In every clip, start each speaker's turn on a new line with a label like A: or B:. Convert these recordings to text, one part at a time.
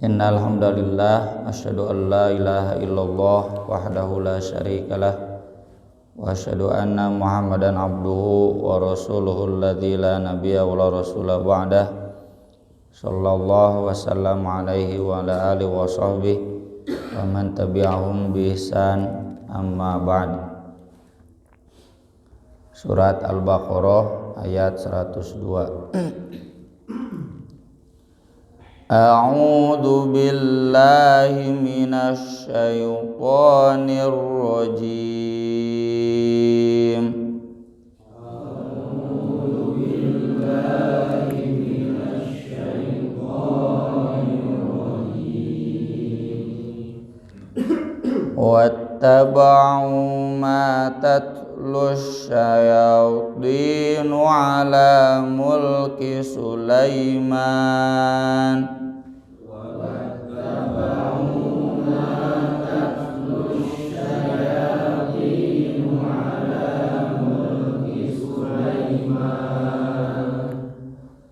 A: Innal hamdalillah asyhadu an la ilaha illallah wahdahu la syarikalah wa asyhadu anna Muhammadan abduhu wa rasuluhu alladzi la nabiyya wa la rasula ba'dah sallallahu wasallam alaihi wa ala alihi wa sahbihi wa man tabi'ahum bi ihsan amma ba'd. Surat Al-Baqarah ayat 102. A'udzu billahi minasy syaithanir rajim. A'udzu billahi minasy syaithanir rajim. Wattaba'u ma tatlu syayatinu ala mulki Sulaiman.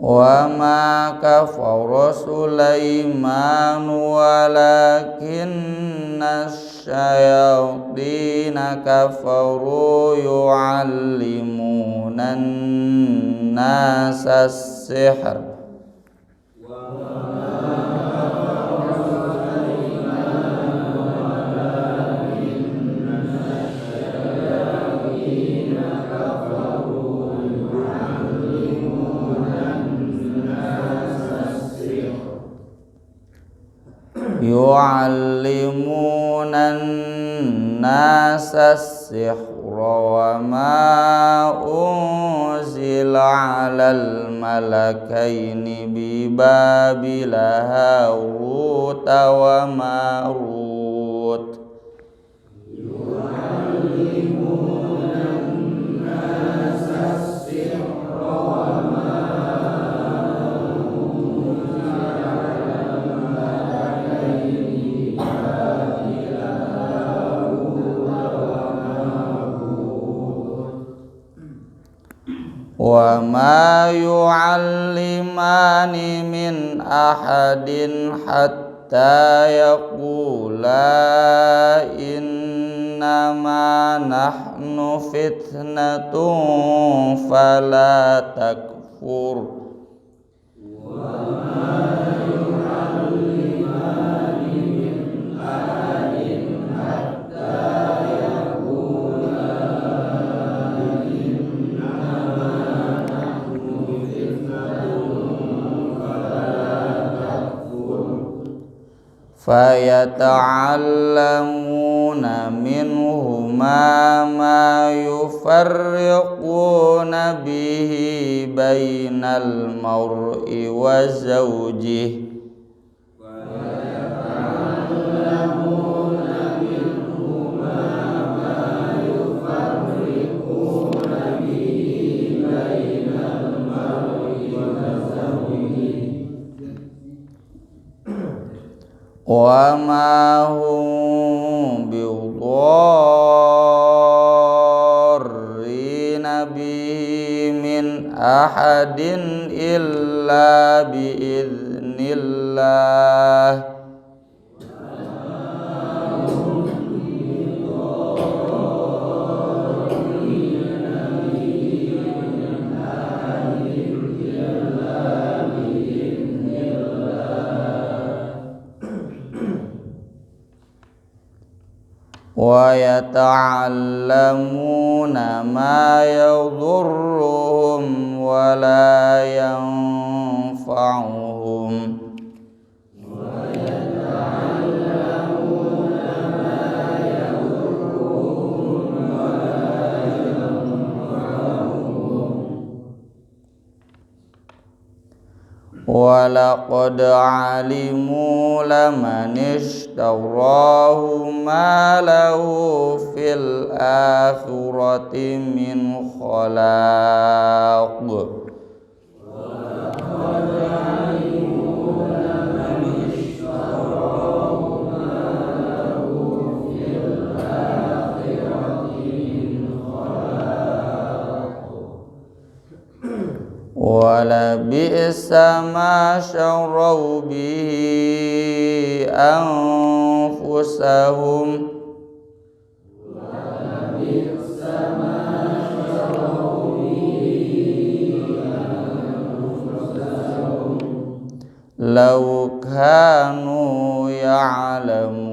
A: Wa ma kafara Sulaiman walakinna syayatina kafaru yu'allimuna an-nasa as-sihr. Yu'allimuna an-nasa as-sihra wa ma unzila 'alal malakaini bi Babila Harut wa Marut. Wa ma yu'allimani min ahadin hatta yaqula innama nahnu fitnatun fala takfur. Fayata'allamuna minhuma ma yufarriquna bihi bainal mar'i wa zawjihi. Wa ma hum bidarrina bihi min ahadin illa biiznillah. Wa yata'allamuna ma yadhurruhum wa la yanfa'uhum. Wa laqad 'alimu laman ishtarahu ma lahu fil akhirati min khalaq. Wala bi'sa ma syaraw bihi أنفسهم لو كانوا يعلمون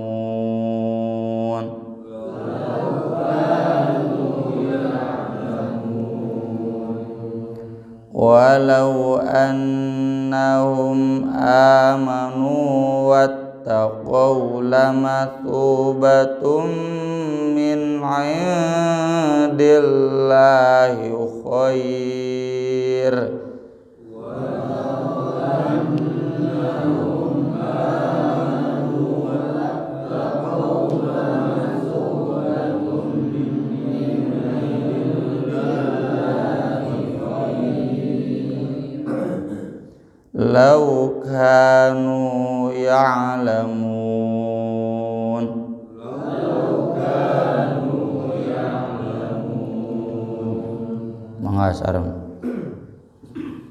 A: ولو أنهم آمنوا واتقوا لمثوبة من عند الله خير لو كانوا يعلمون mengasar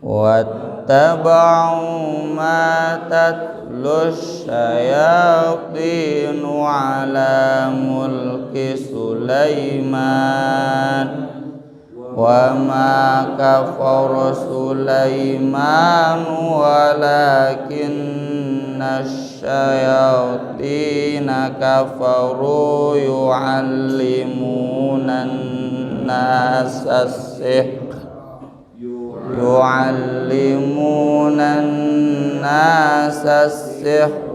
A: wattaba'u ma tatlu syayatinu ala mulki Sulaiman wa ma kafara Sulaiman walakinna syayatina kafaru yu'allimuna an-nasa as-sihr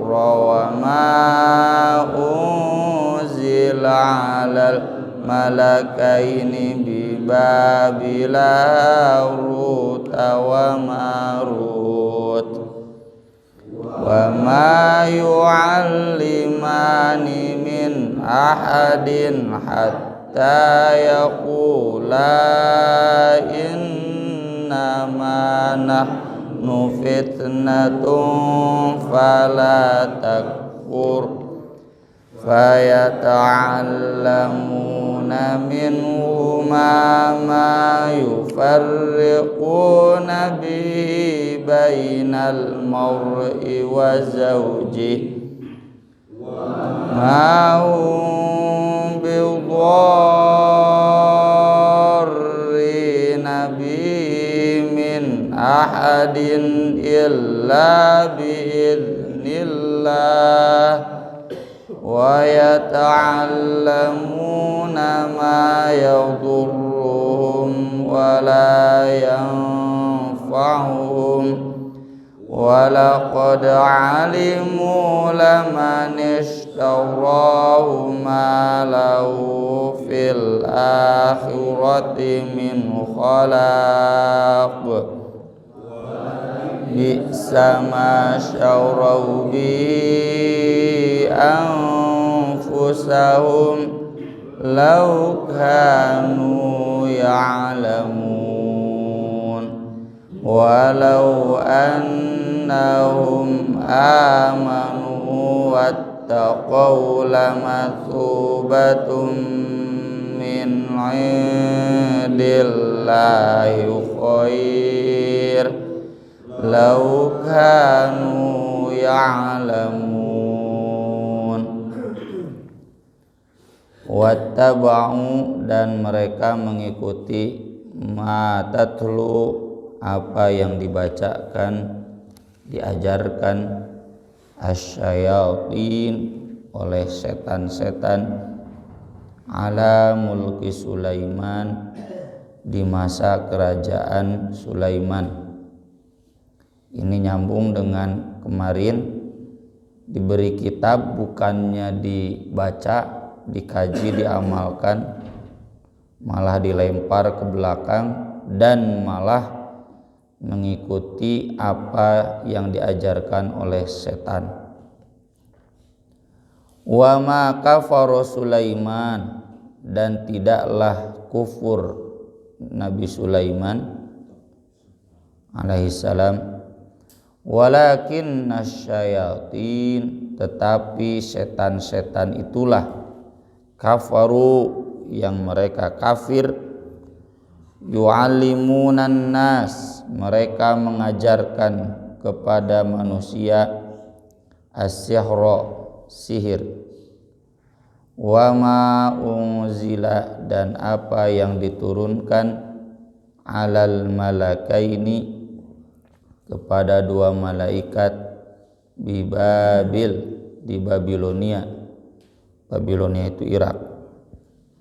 A: wa ma unzila 'alal malakaini bi Babila Harut wa Marut wa ma yu'allimani min ahadin hatta yaqula innama nahnu fitnatun fala takfur fayata'allamuna minhuma ma yufarriquna bihi bainal mar'i wa zawjihi ma hum bidarrina bihi min ahadin illa biidznillah wa yata'allamuna ma yadurruhum wa la yanfa'uhum wa laqad 'alimu laman ishtarahu ma lahu fil akhirati min khalaq bi'sa ma syaraw bi anfusahum law kanu ya'lamun walau annahum amanu wattaqaw lamathubatum min 'indillahi khair law kanu ya'lamun wattaba'u dan mereka mengikuti ma tatlu apa yang dibacakan diajarkan asyayatin oleh setan-setan ala mulki Sulaiman di masa kerajaan Sulaiman. Ini nyambung dengan kemarin diberi kitab bukannya dibaca, dikaji, diamalkan, malah dilempar ke belakang dan malah mengikuti apa yang diajarkan oleh setan. Wa ma kafara Sulaiman dan tidaklah kufur Nabi Sulaiman alaihissalam walakin nasyayatin tetapi setan-setan itulah kafaru yang mereka kafir yu'allimunan nas mereka mengajarkan kepada manusia as-sihra sihir, wa ma unzila dan apa yang diturunkan alal malakaini kepada dua malaikat di Babil di Babilonia. Babilonia itu Irak.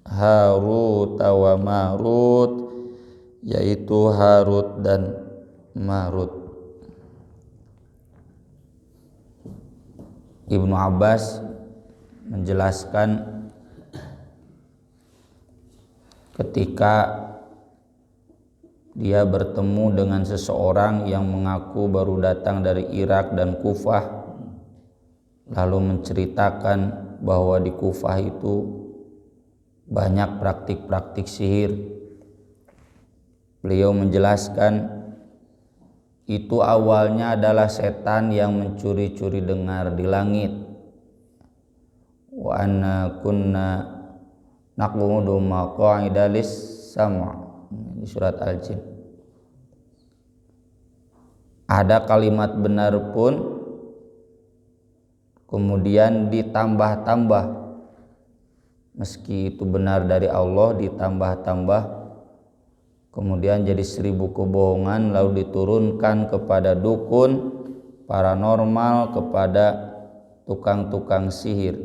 A: Harut wa Marut yaitu Harut dan Marut. Ibnu Abbas menjelaskan ketika dia bertemu dengan seseorang yang mengaku baru datang dari Irak dan Kufah, lalu menceritakan bahwa di Kufah itu banyak praktik-praktik sihir. Beliau menjelaskan itu awalnya adalah setan yang mencuri-curi dengar di langit. Wa anna kunna naq'udu maq'ida lis-sam' di surat Al-Jin. Ada kalimat benar pun kemudian ditambah-tambah, meski itu benar dari Allah ditambah-tambah, kemudian jadi 1000 kebohongan lalu diturunkan kepada dukun, paranormal, kepada tukang-tukang sihir.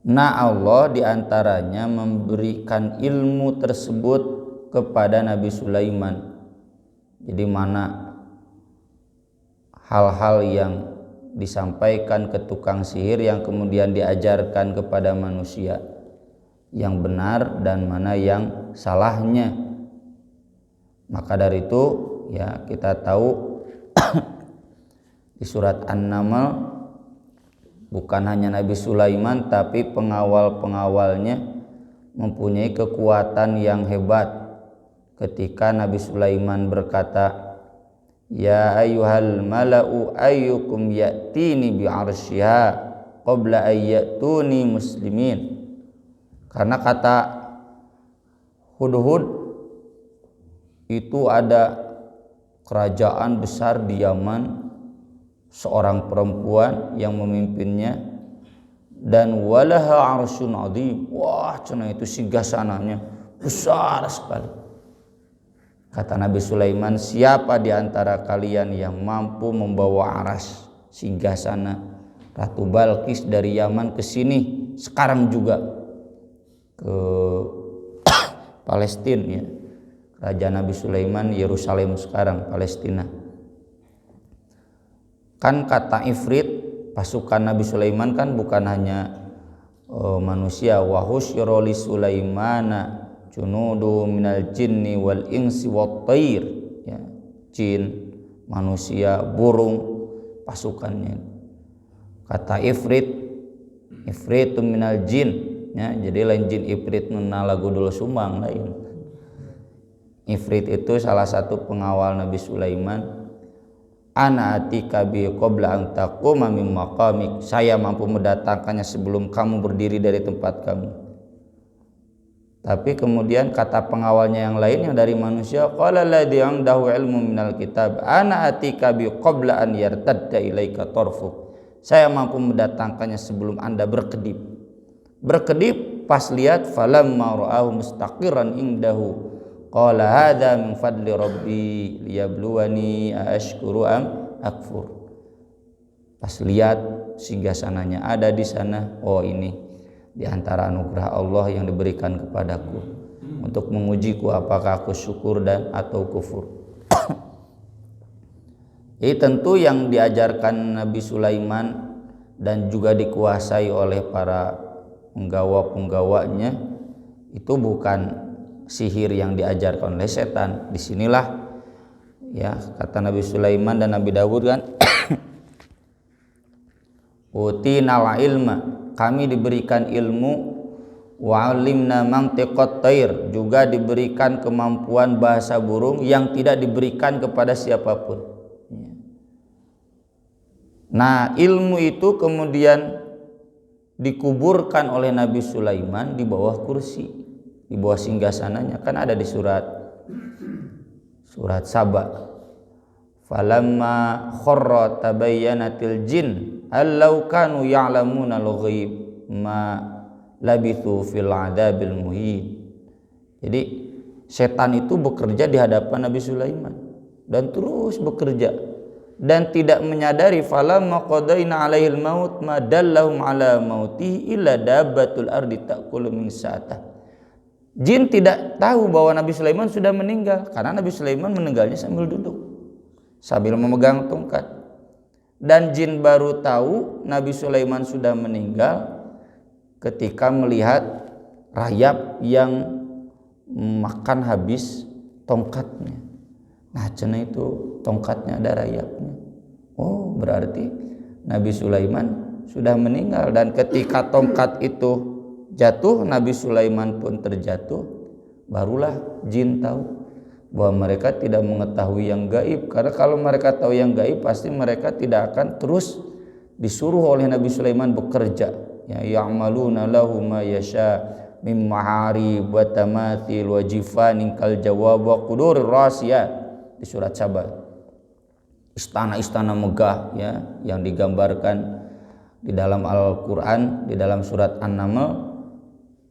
A: Nah, Allah diantaranya memberikan ilmu tersebut kepada Nabi Sulaiman. Jadi mana hal-hal yang disampaikan ke tukang sihir yang kemudian diajarkan kepada manusia, yang benar dan mana yang salahnya. Maka dari itu ya kita tahu di surat An-Naml bukan hanya Nabi Sulaiman tapi pengawal-pengawalnya mempunyai kekuatan yang hebat. Ketika Nabi Sulaiman berkata, "Ya ayyuhal mala'u ayyukum ya'tini bi'arsyiha qabla ayyatuni muslimin." Karena kata Hudhud itu ada kerajaan besar di Yaman, seorang perempuan yang memimpinnya, dan walaha arsyun azim. Wah, cenah itu singgasananya besar sekali. Kata Nabi Sulaiman, siapa di antara kalian yang mampu membawa aras singgasana Ratu Balqis dari Yaman ke sini sekarang juga ke Palestina ya. Kerajaan Nabi Sulaiman Yerusalem sekarang Palestina. Kan kata Ifrit, pasukan Nabi Sulaiman kan bukan hanya manusia. Wa husyira li Sulaimana junudu minal jinni wal insi wat thair ya, jin, manusia, burung, pasukannya. Kata Ifritun minal jin ya, jadi lain jin Ifrit nala gudul sumbang lain. Ifrit itu salah satu pengawal Nabi Sulaiman. Ana atika bi qabla an taquma min maqamik, saya mampu mendatangkannya sebelum kamu berdiri dari tempat kamu. Tapi kemudian kata pengawalnya yang lain yang dari manusia, qala alladhi 'indahu ilmu minal kitab ana atika bi qabla an yartadda ilaika tarfuk, saya mampu mendatangkannya sebelum Anda berkedip. Berkedip pas lihat, falamma ra'ahu mustaqiran indahu qala hadza min fadli rabbi liyabluwani aashkuru am akfur. Pas lihat singgasananya ada di sana, oh ini di antara anugerah Allah yang diberikan kepadaku untuk mengujiku apakah aku syukur dan atau kufur. Jadi tentu yang diajarkan Nabi Sulaiman dan juga dikuasai oleh para penggawa-penggawanya itu bukan sihir yang diajarkan oleh setan. Disinilah ya kata Nabi Sulaiman dan Nabi Dawud kan, utinal ilma, kami diberikan ilmu, wa 'allimna mantiqat thair, juga diberikan kemampuan bahasa burung yang tidak diberikan kepada siapapun. Nah, ilmu itu kemudian dikuburkan oleh Nabi Sulaiman di bawah kursi, di bawah singgasananya. Kan ada di surat Saba. falamma kharra tabayyanatil jin allau kanu ya'lamuna al-ghaib ma labithu fil adabil muhin. Jadi setan itu bekerja di hadapan Nabi Sulaiman dan terus bekerja dan tidak menyadari falamma qadaina alaihil maut ma dallahum ala mautihi illa dabbatul ardi ta'kulu min sa'atah. Jin tidak tahu bahwa Nabi Sulaiman sudah meninggal karena Nabi Sulaiman meninggalnya sambil duduk, sambil memegang tongkat. Dan jin baru tahu Nabi Sulaiman sudah meninggal ketika melihat rayap yang makan habis tongkatnya. Nah, cenah itu tongkatnya ada rayapnya. Oh, berarti Nabi Sulaiman sudah meninggal. Dan ketika tongkat itu jatuh, Nabi Sulaiman pun terjatuh, barulah jin tahu bahwa mereka tidak mengetahui yang gaib. Karena kalau mereka tahu yang gaib, pasti mereka tidak akan terus disuruh oleh Nabi Sulaiman bekerja. Ya, ya'maluna lahu ma yasha min maharib wa tamathil wa jifanin kal jawab wa qudur rasiyat di surat Saba. Istana-istana megah ya yang digambarkan di dalam Al-Qur'an, di dalam surat An-Naml.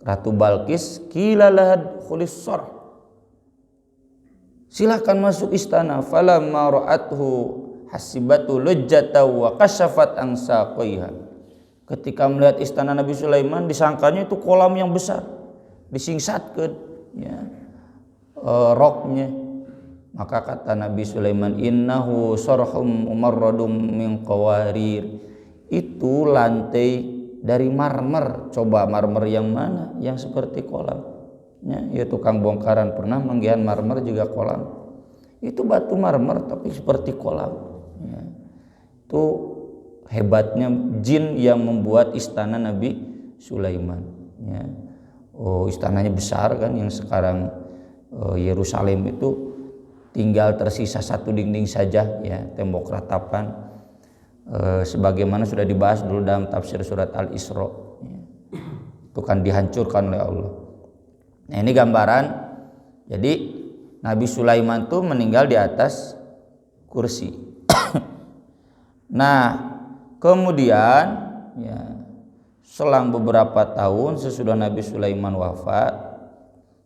A: Ratu Balkis kilalahad khulis sarh, silakan masuk istana. Falamma ra'athu hasibatu lujjata wa kashafat an saqaiha. Ketika melihat istana Nabi Sulaiman, disangkanya itu kolam yang besar, disingsatkeun ya roknya. Maka kata Nabi Sulaiman, innahu sarhum umarradum min qawarir, itu lantai dari marmer. Coba marmer yang mana? Yang seperti kolam ya tukang bongkaran pernah manggihan marmer juga kolam. Itu batu marmer tapi seperti kolam ya. Itu hebatnya jin yang membuat istana Nabi Sulaiman ya. Oh, istananya besar kan, yang sekarang Yerusalem itu tinggal tersisa satu dinding saja ya, tembok ratapan. Sebagaimana sudah dibahas dulu dalam tafsir surat Al-Isra ya. Itu kan dihancurkan oleh Allah. Nah, ini gambaran. Jadi Nabi Sulaiman itu meninggal di atas kursi. Nah, kemudian ya, selang beberapa tahun sesudah Nabi Sulaiman wafat,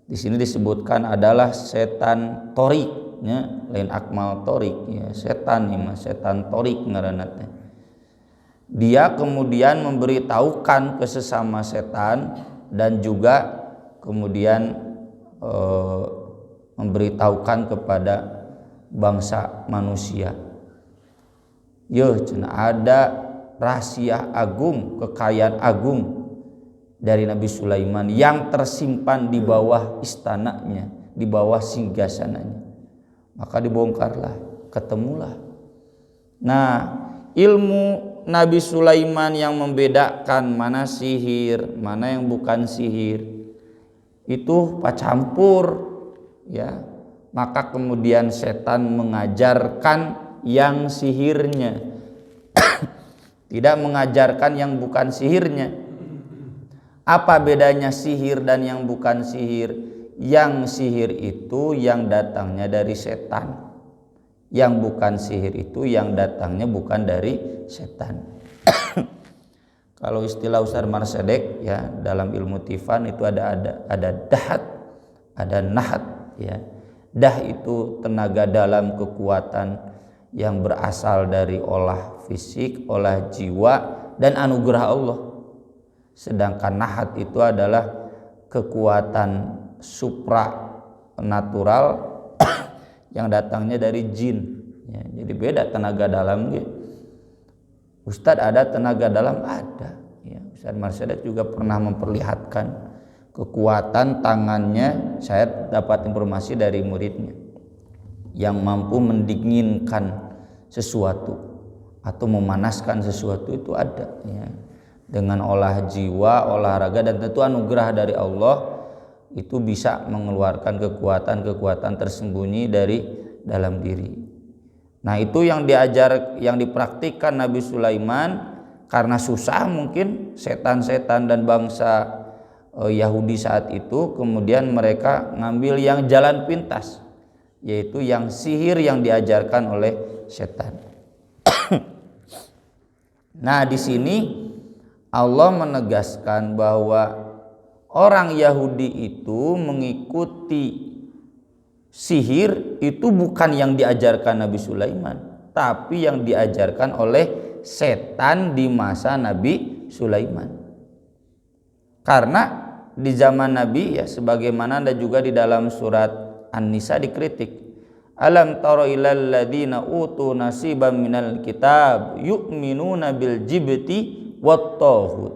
A: di sini disebutkan adalah setan torik ya, lain akmal torik ya, setan ini setan torik ngaranna teh. Dia kemudian memberitahukan ke sesama setan dan juga kemudian memberitahukan kepada bangsa manusia. Cenah ada rahasia agung, kekayaan agung dari Nabi Sulaiman yang tersimpan di bawah istananya, di bawah singgasananya. Maka dibongkarlah, ketemulah. Nah, ilmu Nabi Sulaiman yang membedakan mana sihir, mana yang bukan sihir, itu pacampur ya. Maka kemudian setan mengajarkan yang sihirnya, tidak mengajarkan yang bukan sihirnya. Apa bedanya sihir dan yang bukan sihir? Yang sihir itu yang datangnya dari setan, yang bukan sihir itu yang datangnya bukan dari setan. Kalau istilah Ustaz Marsedek ya dalam ilmu tifan itu ada dahat, ada nahat ya. Dah itu tenaga dalam, kekuatan yang berasal dari olah fisik, olah jiwa dan anugerah Allah. Sedangkan nahat itu adalah kekuatan supranatural yang datangnya dari jin ya, jadi beda tenaga dalam gitu. Ustadz ada tenaga dalam ada ya. Ustadz Marsedet juga pernah memperlihatkan kekuatan tangannya, saya dapat informasi dari muridnya, yang mampu mendinginkan sesuatu atau memanaskan sesuatu itu ada ya. Dengan olah jiwa, olahraga dan tentu anugerah dari Allah itu bisa mengeluarkan kekuatan-kekuatan tersembunyi dari dalam diri. Nah, itu yang dipraktikkan Nabi Sulaiman karena susah mungkin setan-setan dan bangsa Yahudi saat itu, kemudian mereka ngambil yang jalan pintas, yaitu yang sihir yang diajarkan oleh setan. Nah, di sini Allah menegaskan bahwa orang Yahudi itu mengikuti sihir itu bukan yang diajarkan Nabi Sulaiman, tapi yang diajarkan oleh setan di masa Nabi Sulaiman. Karena di zaman Nabi ya, sebagaimana ada juga di dalam surat An-Nisa dikritik, alam tara ilal ladzina utu nasiban minal kitab yu'minuna bil jibti wat taghut.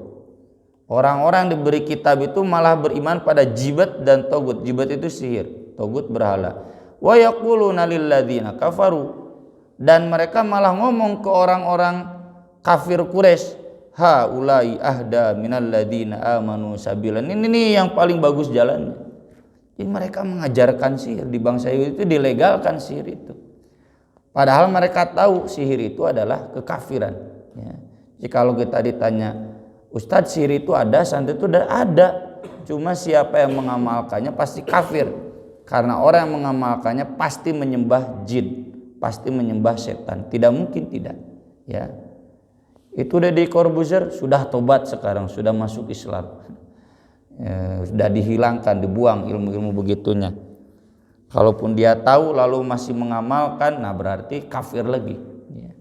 A: Orang-orang diberi kitab itu malah beriman pada jibat dan togut. Jibat itu sihir, togut berhala. Wa yaquluna lil ladzina kafaru, dan mereka malah ngomong ke orang-orang kafir Quraisy, haulai ahda minal ladzina amanu sabilan. Ini yang paling bagus jalannya. Jadi mereka mengajarkan sihir di bangsa Yahudi itu, dilegalkan sihir itu. Padahal mereka tahu sihir itu adalah kekafiran. Ya. Jadi kalau kita ditanya, Ustadz sihir itu ada, santet itu ada. Cuma siapa yang mengamalkannya pasti kafir. Karena orang yang mengamalkannya pasti menyembah jin, pasti menyembah setan. Tidak mungkin tidak. Ya. Itu Deddy Corbuzier sudah tobat sekarang, sudah masuk Islam. Ya, sudah dihilangkan, dibuang ilmu-ilmu begitunya. Kalaupun dia tahu lalu masih mengamalkan, nah berarti kafir lagi. Ya.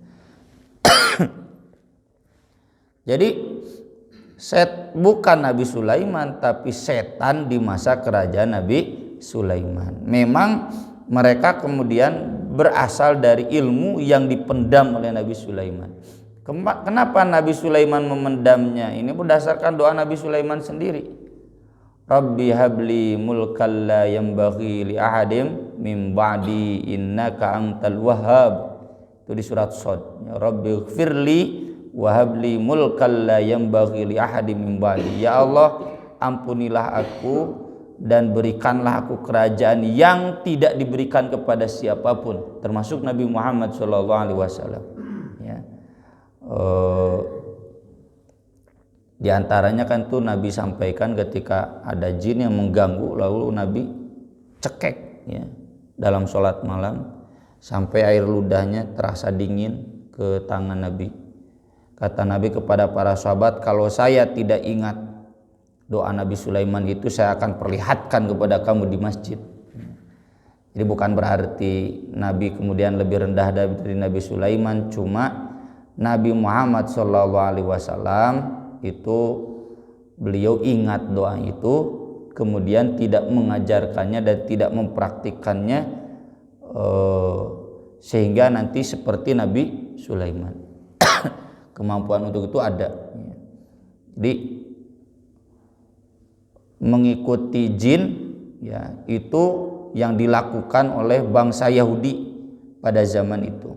A: Jadi bukan Nabi Sulaiman, tapi setan di masa kerajaan Nabi Sulaiman. Memang mereka kemudian berasal dari ilmu yang dipendam oleh Nabi Sulaiman. Kenapa Nabi Sulaiman memendamnya? Ini berdasarkan doa Nabi Sulaiman sendiri. Rabbi habli mulkal la yanbaghi li ahadim min ba'di innaka antal wahhab. Itu di surat Shad. Ya Rabbi ighfirli wa habli mulkal la yanbaghi li ahadim min ba'di. Ya Allah, ampunilah aku dan berikanlah aku kerajaan yang tidak diberikan kepada siapapun, termasuk Nabi Muhammad SAW. Ya. Di antaranya kan tuh Nabi sampaikan ketika ada jin yang mengganggu, lalu Nabi cekek ya dalam sholat malam sampai air ludahnya terasa dingin ke tangan Nabi. Kata Nabi kepada para sahabat, kalau saya tidak ingat doa Nabi Sulaiman itu, saya akan perlihatkan kepada kamu di masjid. Jadi bukan berarti Nabi kemudian lebih rendah dari Nabi Sulaiman, cuma Nabi Muhammad SAW itu beliau ingat doa itu, kemudian tidak mengajarkannya dan tidak mempraktikkannya, sehingga nanti seperti Nabi Sulaiman. Kemampuan untuk itu ada. Jadi mengikuti jin ya itu yang dilakukan oleh bangsa Yahudi pada zaman itu.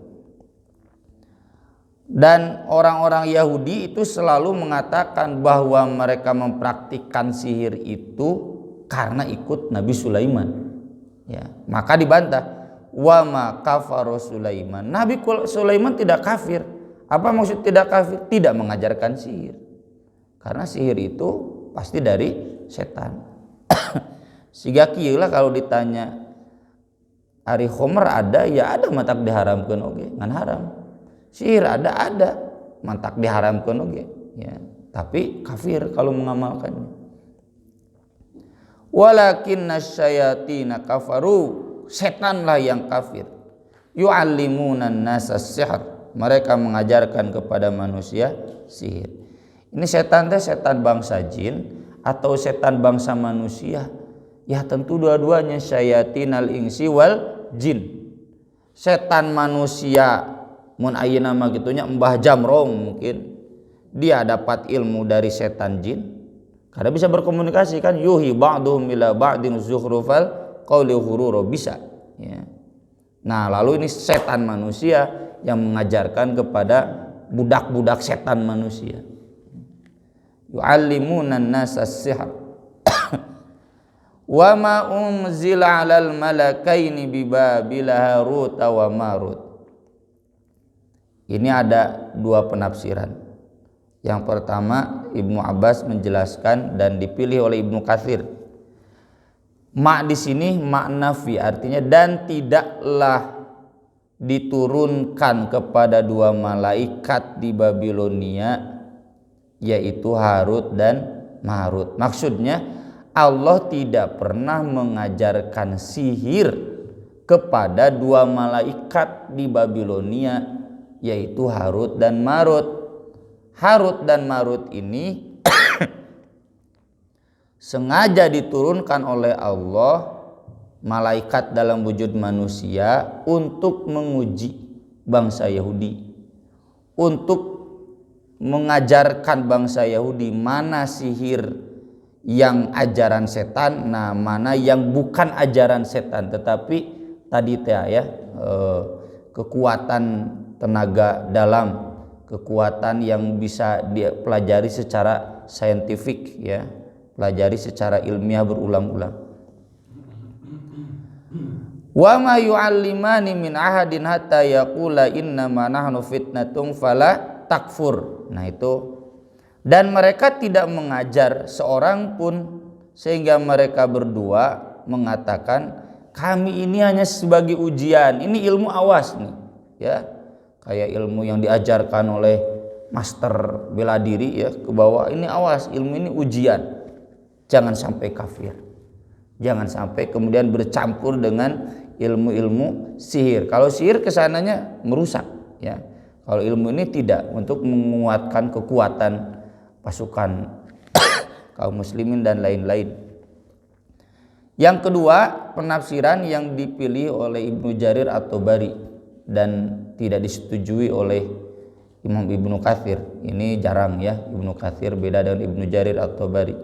A: Dan orang-orang Yahudi itu selalu mengatakan bahwa mereka mempraktikkan sihir itu karena ikut Nabi Sulaiman. Ya, maka dibantah, wa ma kafara Sulaiman. Nabi Sulaiman tidak kafir. Apa maksud tidak kafir? Tidak mengajarkan sihir. Karena sihir itu pasti dari setan. Sehingga kieulah kalau ditanya ari khomer ada, ya ada matak diharamkeun oge, ngan haram. Sihir ada mantak diharamkan oge ya, tapi kafir kalau mengamalkannya. Walakinna syayatina kafaru, setanlah yang kafir. Yu'allimuna an-nasa sihr, mereka mengajarkan kepada manusia sihir. Ini setan teh setan bangsa jin atau setan bangsa manusia? Ya tentu dua-duanya, syayatinal insi wal jin. Setan manusia mun ayeuna mah gitunya Mbah Jamrong, mungkin dia dapat ilmu dari setan jin karena bisa berkomunikasi kan, yuhi ba'duhum ila ba'din zukhrufal qawli ghurura, bisa ya. Nah lalu ini setan manusia yang mengajarkan kepada budak-budak setan manusia. Yu'allimuna an-nasa as-sihr wa ma unzila 'alal malakaini bi Babila Harut wa Marut. Ini ada dua penafsiran. Yang pertama Ibnu Abbas menjelaskan dan dipilih oleh Ibnu Katsir. Ma di sini makna fi, artinya dan tidaklah diturunkan kepada dua malaikat di Babilonia, yaitu Harut dan Marut. Maksudnya Allah tidak pernah mengajarkan sihir kepada dua malaikat di Babilonia, yaitu Harut dan Marut. Harut dan Marut ini sengaja diturunkan oleh Allah, malaikat dalam wujud manusia, untuk menguji bangsa Yahudi, untuk mengajarkan bangsa Yahudi mana sihir yang ajaran setan, nah mana yang bukan ajaran setan, tetapi tadi kekuatan tenaga dalam, kekuatan yang bisa dipelajari secara saintifik, ya, pelajari secara ilmiah berulang-ulang. Wa ma yu'allimani min ahadin hatta yaqula innama nahnu fitnatum fala takfur. Nah itu, dan mereka tidak mengajar seorang pun sehingga mereka berdua mengatakan kami ini hanya sebagai ujian. Ini ilmu awas nih, ya, kayak ilmu yang diajarkan oleh master bela diri, ya, ke bawah, ini awas, ilmu ini ujian, jangan sampai kafir, jangan sampai kemudian bercampur dengan ilmu-ilmu sihir. Kalau sihir kesananya merusak, ya. Kalau ilmu ini tidak, untuk menguatkan kekuatan pasukan kaum muslimin dan lain-lain. Yang kedua, penafsiran yang dipilih oleh Ibnu Jarir At-Tabari dan tidak disetujui oleh Imam Ibnu Katsir. Ini jarang, ya, Ibnu Katsir beda dengan Ibnu Jarir At-Tabari.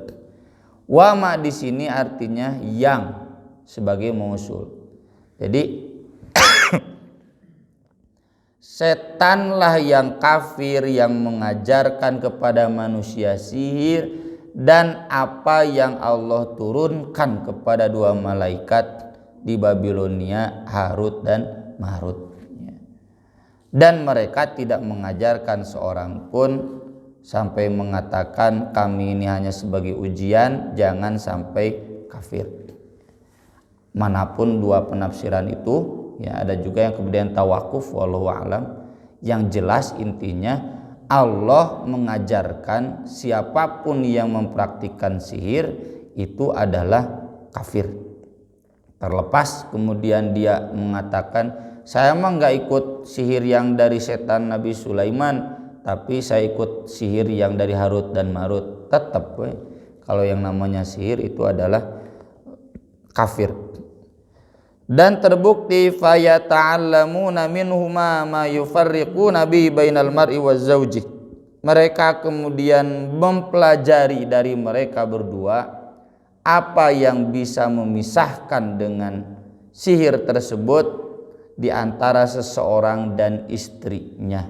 A: Wa ma di sini artinya yang, sebagai mausul. Jadi setanlah yang kafir yang mengajarkan kepada manusia sihir dan apa yang Allah turunkan kepada dua malaikat di Babilonia, Harut dan Marut. Dan mereka tidak mengajarkan seorang pun sampai mengatakan kami ini hanya sebagai ujian, jangan sampai kafir. Manapun dua penafsiran itu, ya, ada juga yang kemudian tawakuf, wallahu a'lam. Yang jelas intinya Allah mengajarkan siapapun yang mempraktikkan sihir itu adalah kafir. Terlepas kemudian dia mengatakan saya mah nggak ikut sihir yang dari setan Nabi Sulaiman, tapi saya ikut sihir yang dari Harut dan Marut, tetap kalau yang namanya sihir itu adalah kafir. Dan terbukti fayata'allamuna minhuma ma yufarriquna bihi bainal mar'i waz zauji. Mereka kemudian mempelajari dari mereka berdua apa yang bisa memisahkan dengan sihir tersebut di antara seseorang dan istrinya.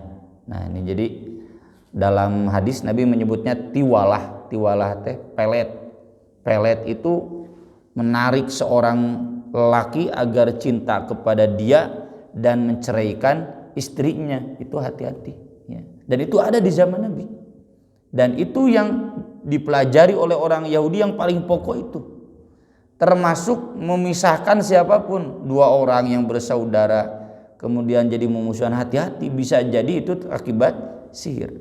A: Nah, ini jadi dalam hadis Nabi menyebutnya tiwalah. Tiwalah teh pelet. Pelet itu menarik seorang lelaki agar cinta kepada dia dan menceraikan istrinya. Itu hati-hati, ya. Dan itu ada di zaman Nabi, dan itu yang dipelajari oleh orang Yahudi yang paling pokok itu, termasuk memisahkan siapapun. Dua orang yang bersaudara kemudian jadi memusuhan, hati-hati, bisa jadi itu akibat sihir.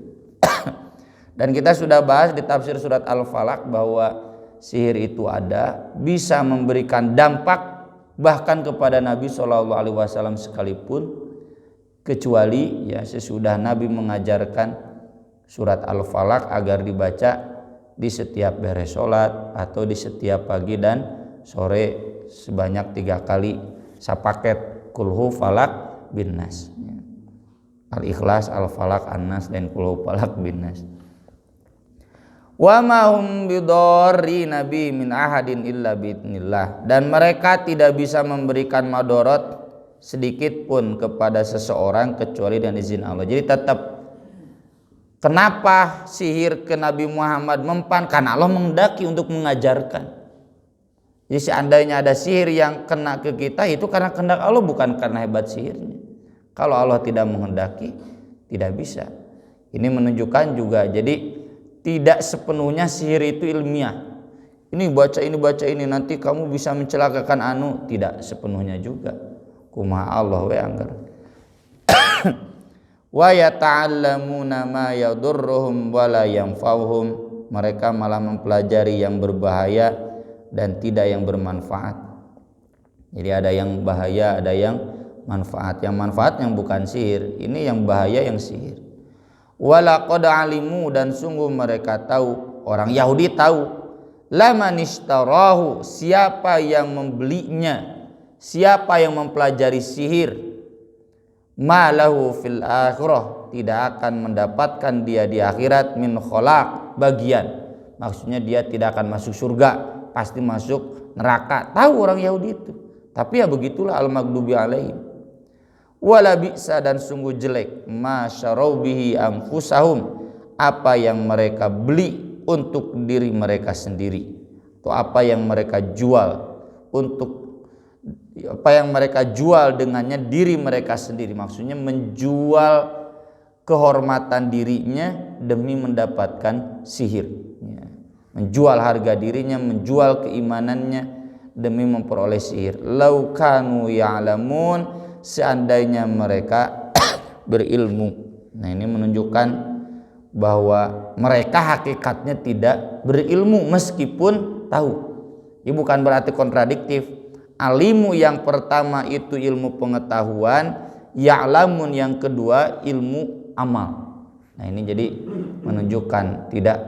A: Dan kita sudah bahas di tafsir surat Al-Falaq bahwa sihir itu ada, bisa memberikan dampak bahkan kepada Nabi SAW sekalipun, kecuali, ya, sesudah Nabi mengajarkan surat Al-Falaq agar dibaca di setiap beres sholat atau di setiap pagi dan sore sebanyak 3 kali, sapaket kulhu falak bin nas, Al-Ikhlas, Al-Falaq, An-Nas, dan kulhu falak bin nas. Wa ma hum bidarri nabi min ahadin illa biidznillah. Dan mereka tidak bisa memberikan madorot sedikit pun kepada seseorang kecuali dengan izin Allah. Jadi tetap, kenapa sihir ke Nabi Muhammad mempan? Karena Allah menghendaki untuk mengajarkan. Jadi seandainya ada sihir yang kena ke kita, itu karena kehendak Allah, bukan karena hebat sihirnya. Kalau Allah tidak menghendaki, tidak bisa. Ini menunjukkan juga, jadi tidak sepenuhnya sihir itu ilmiah. Ini baca ini nanti kamu bisa mencelakakan anu, tidak sepenuhnya juga. Kumaha Allah we anggar. wa yata'allamuna ma yadurruhum wa la yanfa'uhum, mereka malah mempelajari yang berbahaya dan tidak yang bermanfaat. Jadi ada yang bahaya, ada yang manfaat. Yang manfaat yang bukan sihir, ini yang bahaya yang sihir. Walaqad alimu, dan sungguh mereka tahu, orang Yahudi tahu, lamanishtarahu, siapa yang membelinya, siapa yang mempelajari sihir, malahu fil akhirah, tidak akan mendapatkan dia di akhirat min khalaq, bagian. Maksudnya dia tidak akan masuk surga, pasti masuk neraka. Tahu orang Yahudi itu. Tapi ya begitulah al-maghdubi alaihim. Wala bi'sa, dan sungguh jelek, ma syarau bihi anfusahum, apa yang mereka beli untuk diri mereka sendiri, atau apa yang mereka jual dengannya diri mereka sendiri. Maksudnya menjual kehormatan dirinya demi mendapatkan sihir, menjual harga dirinya, menjual keimanannya demi memperoleh sihir. Lau kanu ya'lamun, seandainya mereka berilmu. Nah, ini menunjukkan bahwa mereka hakikatnya tidak berilmu meskipun tahu. Ini bukan berarti kontradiktif. Alimu yang pertama itu ilmu pengetahuan, ya'lamun yang kedua ilmu amal. Nah, ini jadi menunjukkan tidak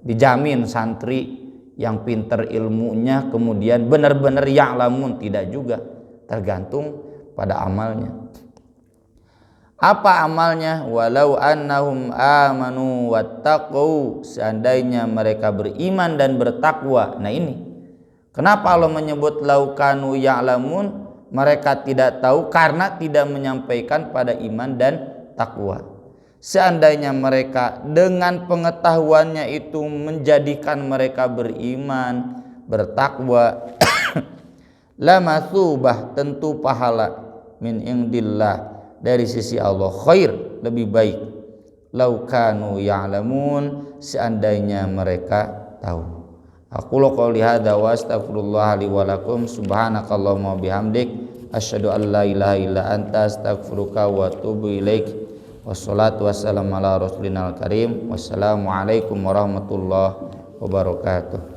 A: dijamin santri yang pintar ilmunya kemudian benar-benar ya'lamun, tidak juga, tergantung pada amalnya. Apa amalnya? Walau annahum amanu wattaqu, seandainya mereka beriman dan bertakwa. Nah, ini kenapa Allah menyebut laukanu ya'lamun, mereka tidak tahu karena tidak menyampaikan pada iman dan takwa. Seandainya mereka dengan pengetahuannya itu menjadikan mereka beriman, bertakwa, lamatsubah, tentu pahala min indillah, dari sisi Allah, khair, lebih baik. Laukanu ya'lamun, seandainya mereka tahu. Aku qouli hadza wa astaghfirullah li wa lakum, subhanakallahumma bihamdik, asyhadu an la ilaha illa anta, astaghfiruka wa atubu ilaik. Wassalatu wassalamu ala rasulina al karim. Wassalamu alaikum warahmatullahi wabarakatuh.